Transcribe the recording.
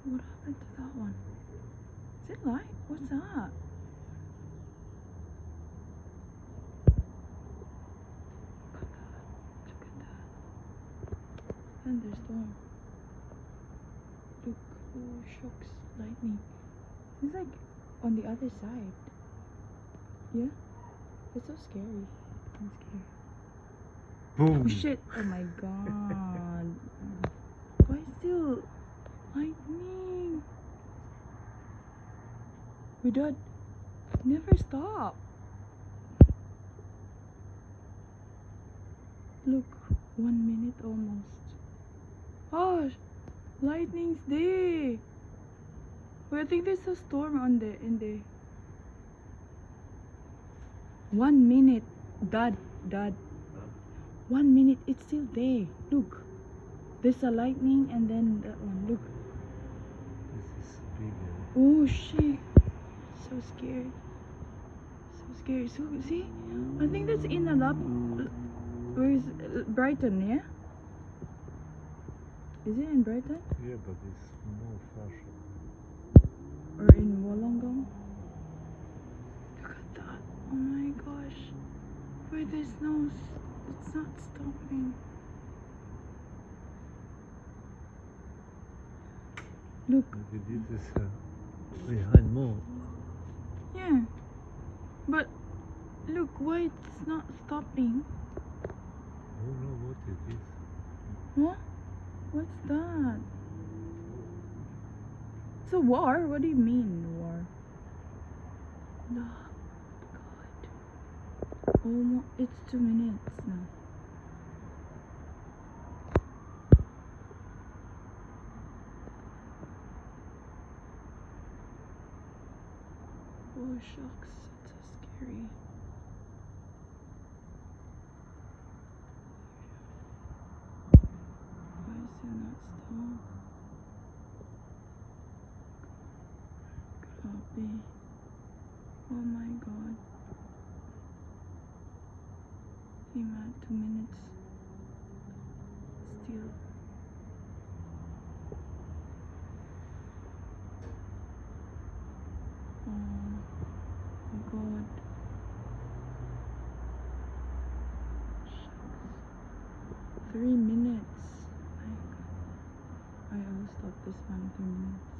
What happened to that one? Is it light? What's that? Look at that. Look at that. Thunderstorm. Look. Oh, shocks. Lightning. It's like on the other side. Yeah? It's so scary. I'm scared. Boom. Oh shit! Oh my god. Why still lightning? We don't never stop. Look, 1 minute almost. Oh, lightning's there. Wait, I think there's a storm on there in there. 1 minute, Dad. 1 minute, it's still there. Look, there's a lightning and then that one. Look. This is bigger. Oh shit! So scared. So scared. So see, I think that's in a lap. Where is Brighton? Yeah. Is it in Brighton Yeah, but it's more fashion. or in Wollongong? Look at that! Oh my gosh! Where there's no, it's not stopping. Look. Maybe this is behind more. Yeah. But look, why it's not stopping? Oh no, what is this? What? What's that? It's a war? What do you mean, war? No. God. Almost, it's 2 minutes now. Oh, shucks. It's so scary. Why is it not stop? Copy. Oh my god. Came at 2 minutes. Still. Oh my god. Shucks. 3 minutes. My god. I will stop this one in 3 minutes.